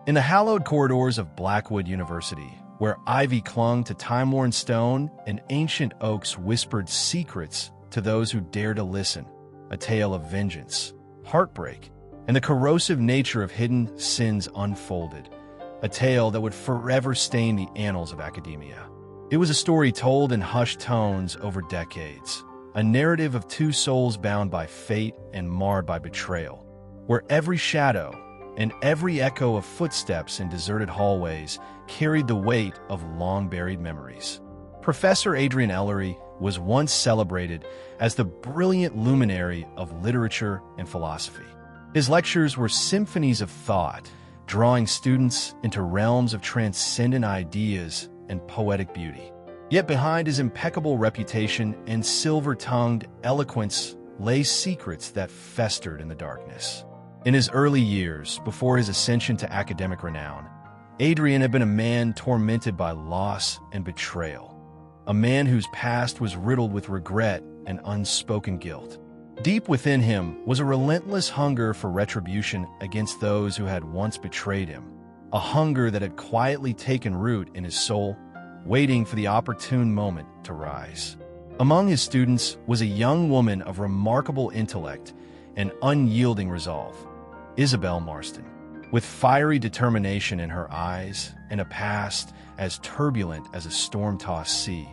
In the hallowed corridors of Blackwood University, where ivy clung to time-worn stone and ancient oaks whispered secrets to those who dare to listen, a tale of vengeance, heartbreak, and the corrosive nature of hidden sins unfolded, a tale that would forever stain the annals of academia. It was a story told in hushed tones over decades, a narrative of two souls bound by fate and marred by betrayal, where every shadow and every echo of footsteps in deserted hallways carried the weight of long-buried memories. Professor Adrian Ellery was once celebrated as the brilliant luminary of literature and philosophy. His lectures were symphonies of thought, drawing students into realms of transcendent ideas and poetic beauty. Yet behind his impeccable reputation and silver-tongued eloquence lay secrets that festered in the darkness. In his early years, before his ascension to academic renown, Adrian had been a man tormented by loss and betrayal, a man whose past was riddled with regret and unspoken guilt. Deep within him was a relentless hunger for retribution against those who had once betrayed him, a hunger that had quietly taken root in his soul, waiting for the opportune moment to rise. Among his students was a young woman of remarkable intellect and unyielding resolve, Isabel Marston. With fiery determination in her eyes and a past as turbulent as a storm-tossed sea,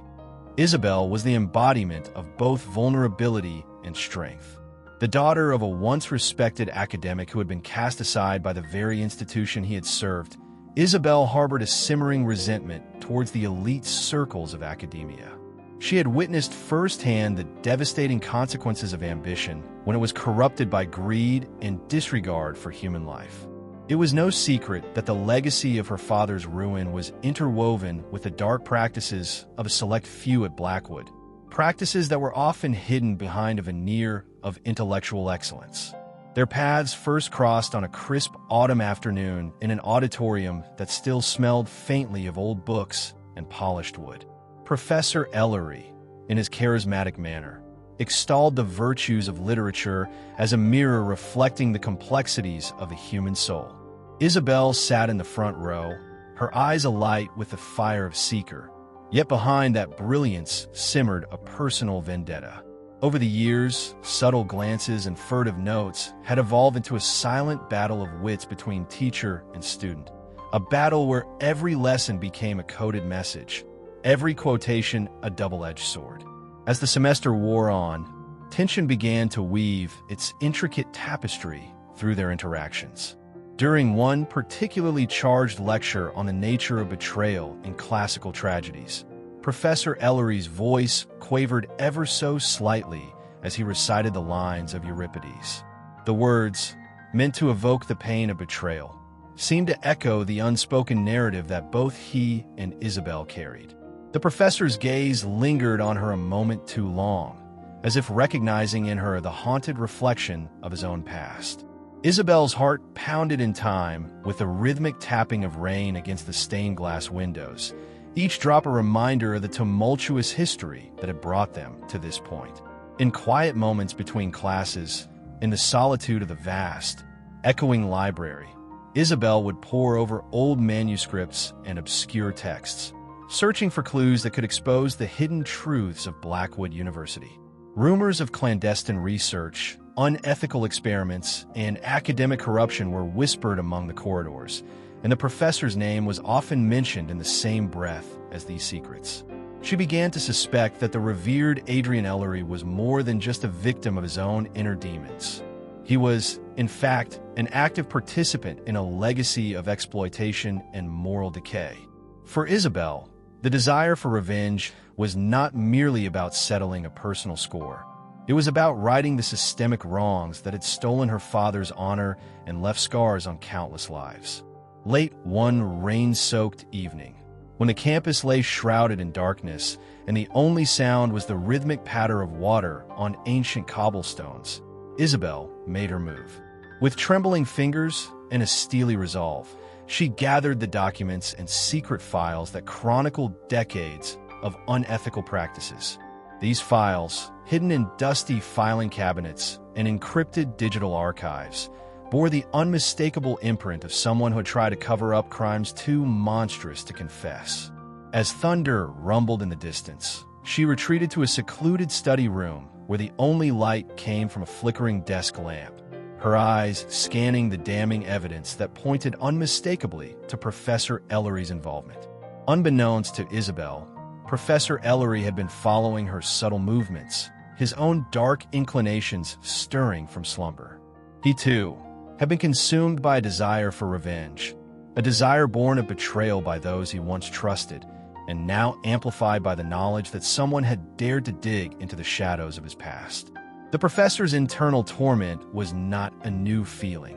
Isabel was the embodiment of both vulnerability and strength. The daughter of a once-respected academic who had been cast aside by the very institution he had served, Isabel harbored a simmering resentment towards the elite circles of academia. She had witnessed firsthand the devastating consequences of ambition when it was corrupted by greed and disregard for human life. It was no secret that the legacy of her father's ruin was interwoven with the dark practices of a select few at Blackwood, practices that were often hidden behind a veneer of intellectual excellence. Their paths first crossed on a crisp autumn afternoon in an auditorium that still smelled faintly of old books and polished wood. Professor Ellery, in his charismatic manner, extolled the virtues of literature as a mirror reflecting the complexities of the human soul. Isabel sat in the front row, her eyes alight with the fire of seeker, yet behind that brilliance simmered a personal vendetta. Over the years, subtle glances and furtive notes had evolved into a silent battle of wits between teacher and student, a battle where every lesson became a coded message, every quotation a double-edged sword. As the semester wore on, tension began to weave its intricate tapestry through their interactions. During one particularly charged lecture on the nature of betrayal in classical tragedies, Professor Ellery's voice quavered ever so slightly as he recited the lines of Euripides. The words, meant to evoke the pain of betrayal, seemed to echo the unspoken narrative that both he and Isabel carried. The professor's gaze lingered on her a moment too long, as if recognizing in her the haunted reflection of his own past. Isabel's heart pounded in time with the rhythmic tapping of rain against the stained glass windows, each drop a reminder of the tumultuous history that had brought them to this point. In quiet moments between classes, in the solitude of the vast, echoing library, Isabel would pore over old manuscripts and obscure texts, searching for clues that could expose the hidden truths of Blackwood University. Rumors of clandestine research, unethical experiments, and academic corruption were whispered among the corridors, and the professor's name was often mentioned in the same breath as these secrets. She began to suspect that the revered Adrian Ellery was more than just a victim of his own inner demons. He was, in fact, an active participant in a legacy of exploitation and moral decay. For Isabel, the desire for revenge was not merely about settling a personal score. It was about righting the systemic wrongs that had stolen her father's honor and left scars on countless lives. Late one rain-soaked evening, when the campus lay shrouded in darkness and the only sound was the rhythmic patter of water on ancient cobblestones, Isabel made her move. With trembling fingers and a steely resolve, she gathered the documents and secret files that chronicled decades of unethical practices. These files, hidden in dusty filing cabinets and encrypted digital archives, bore the unmistakable imprint of someone who had tried to cover up crimes too monstrous to confess. As thunder rumbled in the distance, she retreated to a secluded study room where the only light came from a flickering desk lamp, her eyes scanning the damning evidence that pointed unmistakably to Professor Ellery's involvement. Unbeknownst to Isabel, Professor Ellery had been following her subtle movements, his own dark inclinations stirring from slumber. He, too, had been consumed by a desire for revenge, a desire born of betrayal by those he once trusted, and now amplified by the knowledge that someone had dared to dig into the shadows of his past. The professor's internal torment was not a new feeling.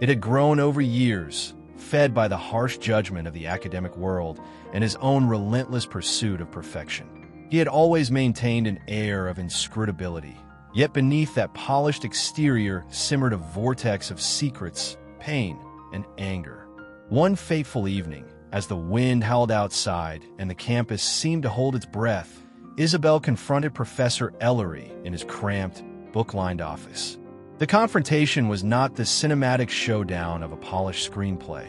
It had grown over years, fed by the harsh judgment of the academic world and his own relentless pursuit of perfection. He had always maintained an air of inscrutability, yet beneath that polished exterior simmered a vortex of secrets, pain, and anger. One fateful evening, as the wind howled outside and the campus seemed to hold its breath, Isabel confronted Professor Ellery in his cramped, book-lined office. The confrontation was not the cinematic showdown of a polished screenplay.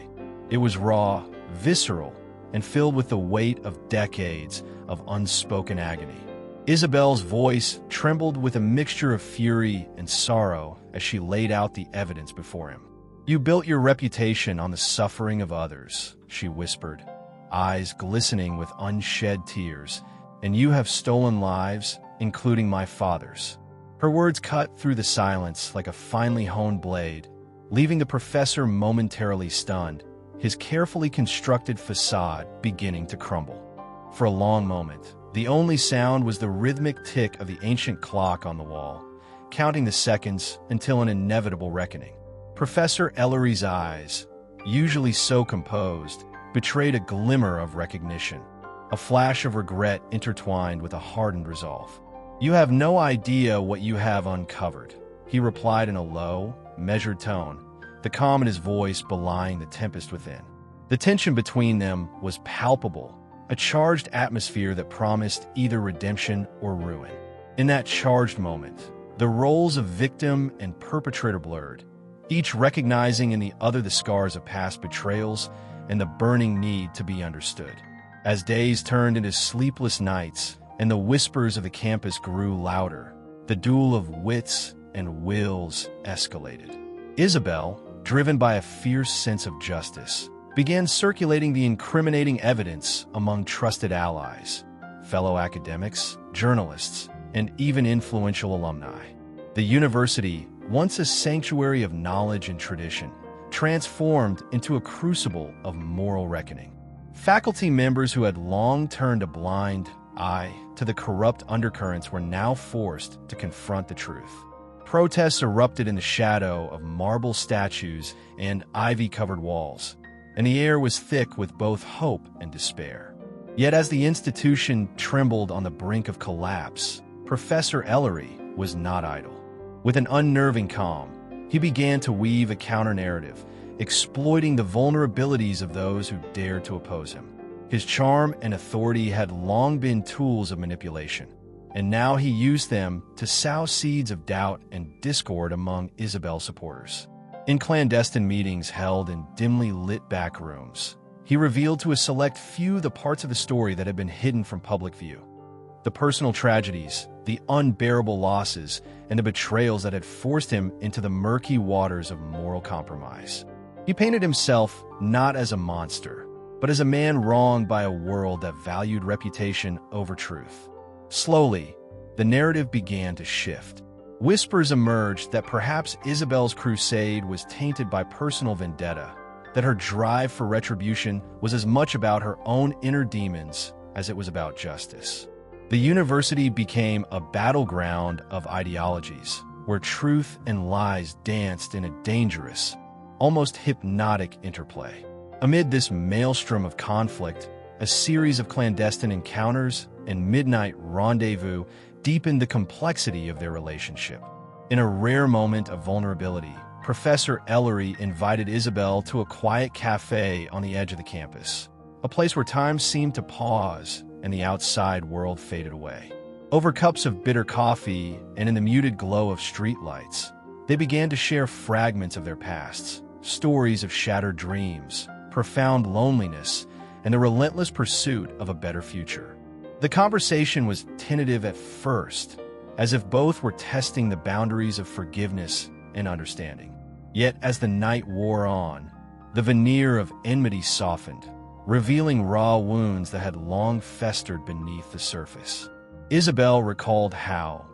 It was raw, visceral, and filled with the weight of decades of unspoken agony. Isabel's voice trembled with a mixture of fury and sorrow as she laid out the evidence before him. "You built your reputation on the suffering of others," she whispered, eyes glistening with unshed tears, "and you have stolen lives, including my father's." Her words cut through the silence like a finely honed blade, leaving the professor momentarily stunned, his carefully constructed facade beginning to crumble. For a long moment, the only sound was the rhythmic tick of the ancient clock on the wall, counting the seconds until an inevitable reckoning. Professor Ellery's eyes, usually so composed, betrayed a glimmer of recognition, a flash of regret intertwined with a hardened resolve. "You have no idea what you have uncovered," he replied in a low, measured tone, the calm in his voice belying the tempest within. The tension between them was palpable, a charged atmosphere that promised either redemption or ruin. In that charged moment, the roles of victim and perpetrator blurred, each recognizing in the other the scars of past betrayals and the burning need to be understood. As days turned into sleepless nights and the whispers of the campus grew louder, the duel of wits and wills escalated. Isabel, driven by a fierce sense of justice, began circulating the incriminating evidence among trusted allies, fellow academics, journalists, and even influential alumni. The university, once a sanctuary of knowledge and tradition, transformed into a crucible of moral reckoning. Faculty members who had long turned a blind eye to the corrupt undercurrents were now forced to confront the truth. Protests erupted in the shadow of marble statues and ivy-covered walls, and the air was thick with both hope and despair. Yet as the institution trembled on the brink of collapse, Professor Ellery was not idle. With an unnerving calm, he began to weave a counter-narrative, exploiting the vulnerabilities of those who dared to oppose him. His charm and authority had long been tools of manipulation, and now he used them to sow seeds of doubt and discord among Isabel's supporters. In clandestine meetings held in dimly lit back rooms, he revealed to a select few the parts of the story that had been hidden from public view. The personal tragedies, the unbearable losses, and the betrayals that had forced him into the murky waters of moral compromise. He painted himself not as a monster, but as a man wronged by a world that valued reputation over truth. Slowly, the narrative began to shift. Whispers emerged that perhaps Isabel's crusade was tainted by personal vendetta, that her drive for retribution was as much about her own inner demons as it was about justice. The university became a battleground of ideologies, where truth and lies danced in a dangerous, almost hypnotic interplay. Amid this maelstrom of conflict, a series of clandestine encounters and midnight rendezvous deepened the complexity of their relationship. In a rare moment of vulnerability, Professor Ellery invited Isabel to a quiet cafe on the edge of the campus, a place where time seemed to pause and the outside world faded away. Over cups of bitter coffee and in the muted glow of streetlights, They began to share fragments of their pasts, stories of shattered dreams, profound loneliness, and the relentless pursuit of a better future. The conversation was tentative at first, as if both were testing the boundaries of forgiveness and understanding. Yet as the night wore on, the veneer of enmity softened, revealing raw wounds that had long festered beneath the surface. Isabel recalled how,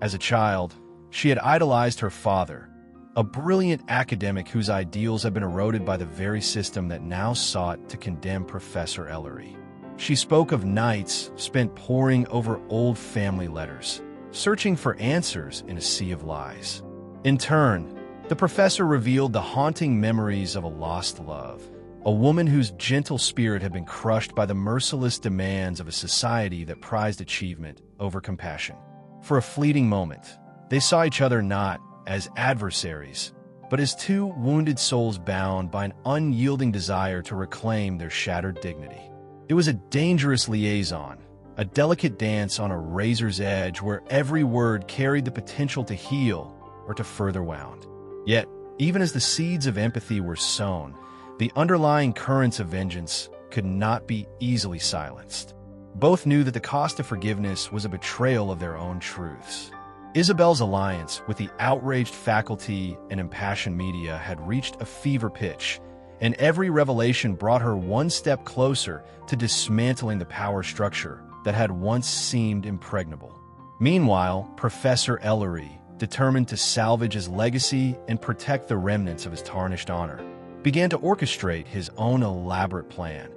as a child, she had idolized her father, a brilliant academic whose ideals had been eroded by the very system that now sought to condemn Professor Ellery. She spoke of nights spent poring over old family letters, searching for answers in a sea of lies. In turn, the professor revealed the haunting memories of a lost love, a woman whose gentle spirit had been crushed by the merciless demands of a society that prized achievement over compassion. For a fleeting moment, they saw each other not as adversaries, but as two wounded souls bound by an unyielding desire to reclaim their shattered dignity. It was a dangerous liaison, a delicate dance on a razor's edge where every word carried the potential to heal or to further wound. Yet, even as the seeds of empathy were sown, the underlying currents of vengeance could not be easily silenced. Both knew that the cost of forgiveness was a betrayal of their own truths. Isabel's alliance with the outraged faculty and impassioned media had reached a fever pitch, and every revelation brought her one step closer to dismantling the power structure that had once seemed impregnable. Meanwhile, Professor Ellery, determined to salvage his legacy and protect the remnants of his tarnished honor, began to orchestrate his own elaborate plan,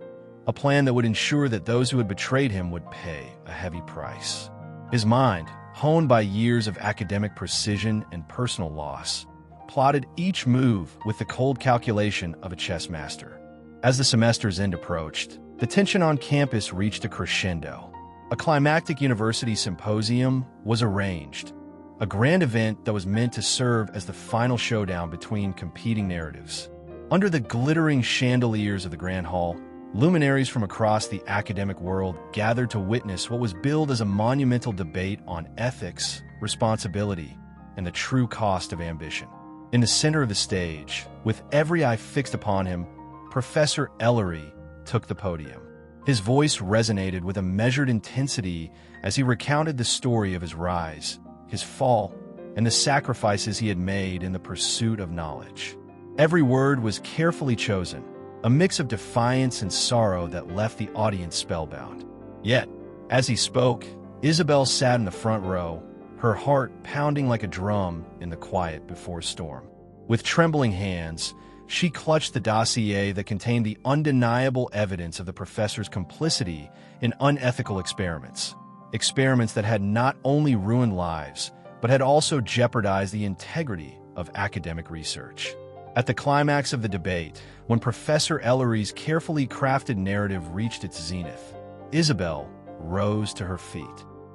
a plan that would ensure that those who had betrayed him would pay a heavy price. His mind, honed by years of academic precision and personal loss, plotted each move with the cold calculation of a chess master. As the semester's end approached, the tension on campus reached a crescendo. A climactic university symposium was arranged, a grand event that was meant to serve as the final showdown between competing narratives. Under the glittering chandeliers of the Grand Hall, luminaries from across the academic world gathered to witness what was billed as a monumental debate on ethics, responsibility, and the true cost of ambition. In the center of the stage, with every eye fixed upon him, Professor Ellery took the podium. His voice resonated with a measured intensity as he recounted the story of his rise, his fall, and the sacrifices he had made in the pursuit of knowledge. Every word was carefully chosen, a mix of defiance and sorrow that left the audience spellbound. Yet, as he spoke, Isabel sat in the front row, her heart pounding like a drum in the quiet before a storm. With trembling hands, she clutched the dossier that contained the undeniable evidence of the professor's complicity in unethical experiments that had not only ruined lives, but had also jeopardized the integrity of academic research. At the climax of the debate, when Professor Ellery's carefully crafted narrative reached its zenith, Isabel rose to her feet.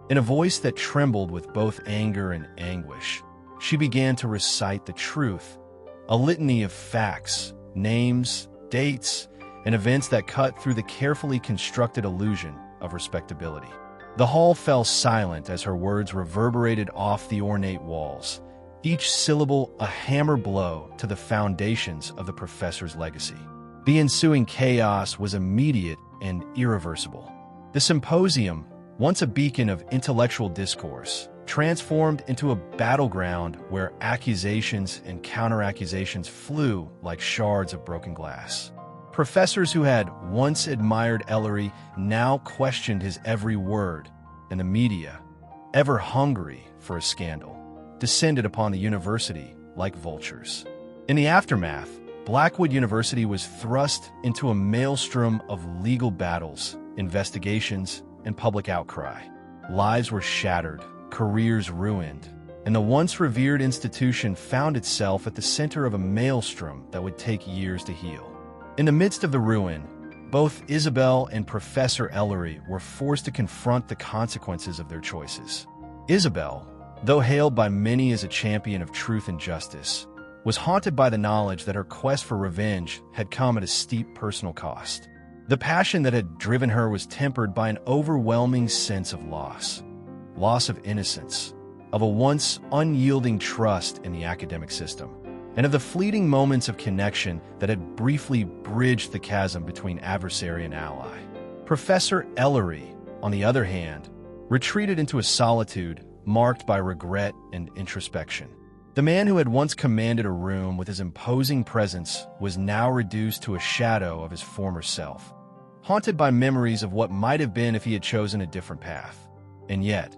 In a voice that trembled with both anger and anguish, she began to recite the truth, a litany of facts, names, dates, and events that cut through the carefully constructed illusion of respectability. The hall fell silent as her words reverberated off the ornate walls, each syllable a hammer blow to the foundations of the professor's legacy. The ensuing chaos was immediate and irreversible. The symposium, once a beacon of intellectual discourse, transformed into a battleground where accusations and counter-accusations flew like shards of broken glass. Professors who had once admired Ellery now questioned his every word, and the media, ever hungry for a scandal, descended upon the university like vultures. In the aftermath, Blackwood University was thrust into a maelstrom of legal battles, investigations, and public outcry. Lives were shattered, careers ruined, and the once revered institution found itself at the center of a maelstrom that would take years to heal. In the midst of the ruin, both Isabel and Professor Ellery were forced to confront the consequences of their choices. Isabel, though hailed by many as a champion of truth and justice, was haunted by the knowledge that her quest for revenge had come at a steep personal cost. The passion that had driven her was tempered by an overwhelming sense of loss of innocence, of a once unyielding trust in the academic system, and of the fleeting moments of connection that had briefly bridged the chasm between adversary and ally. Professor Ellery, on the other hand, retreated into a solitude marked by regret and introspection. The man who had once commanded a room with his imposing presence was now reduced to a shadow of his former self, haunted by memories of what might have been if he had chosen a different path. And yet,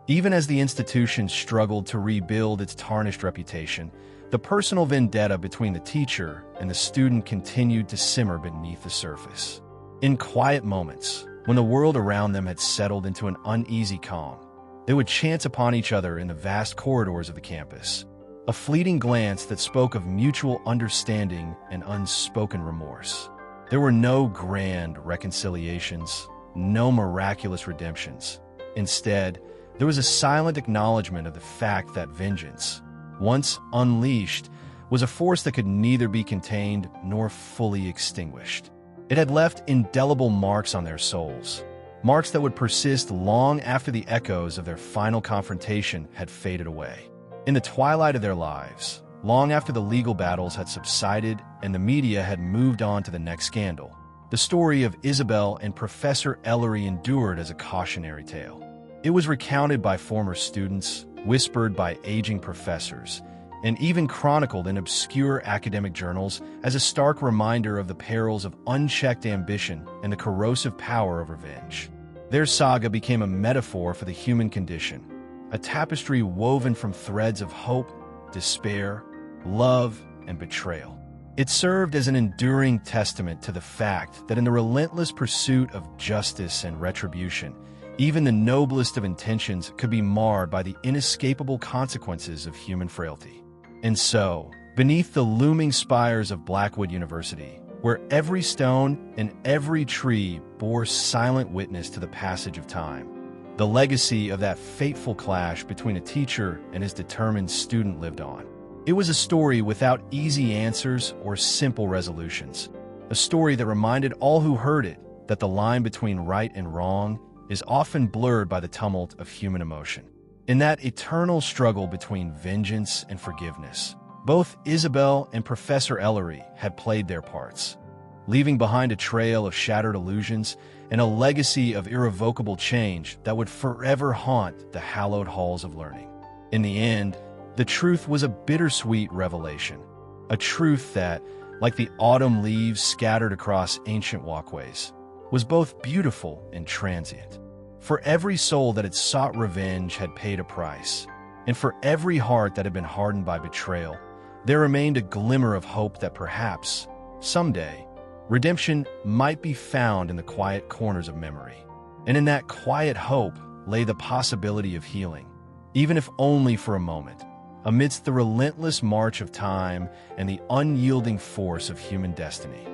even as the institution struggled to rebuild its tarnished reputation, the personal vendetta between the teacher and the student continued to simmer beneath the surface. In quiet moments, when the world around them had settled into an uneasy calm, they would chance upon each other in the vast corridors of the campus, a fleeting glance that spoke of mutual understanding and unspoken remorse. There were no grand reconciliations, no miraculous redemptions. Instead, there was a silent acknowledgement of the fact that vengeance, once unleashed, was a force that could neither be contained nor fully extinguished. It had left indelible marks on their souls, marks that would persist long after the echoes of their final confrontation had faded away. In the twilight of their lives, long after the legal battles had subsided and the media had moved on to the next scandal, the story of Isabel and Professor Ellery endured as a cautionary tale. It was recounted by former students, whispered by aging professors, and even chronicled in obscure academic journals as a stark reminder of the perils of unchecked ambition and the corrosive power of revenge. Their saga became a metaphor for the human condition, a tapestry woven from threads of hope, despair, love, and betrayal. It served as an enduring testament to the fact that in the relentless pursuit of justice and retribution, even the noblest of intentions could be marred by the inescapable consequences of human frailty. And so, beneath the looming spires of Blackwood University, where every stone and every tree bore silent witness to the passage of time, the legacy of that fateful clash between a teacher and his determined student lived on. It was a story without easy answers or simple resolutions, a story that reminded all who heard it that the line between right and wrong is often blurred by the tumult of human emotion. In that eternal struggle between vengeance and forgiveness, both Isabel and Professor Ellery had played their parts, leaving behind a trail of shattered illusions and a legacy of irrevocable change that would forever haunt the hallowed halls of learning. In the end, the truth was a bittersweet revelation, a truth that, like the autumn leaves scattered across ancient walkways, was both beautiful and transient. For every soul that had sought revenge had paid a price, and for every heart that had been hardened by betrayal, there remained a glimmer of hope that perhaps, someday, redemption might be found in the quiet corners of memory. And in that quiet hope lay the possibility of healing, even if only for a moment, amidst the relentless march of time and the unyielding force of human destiny.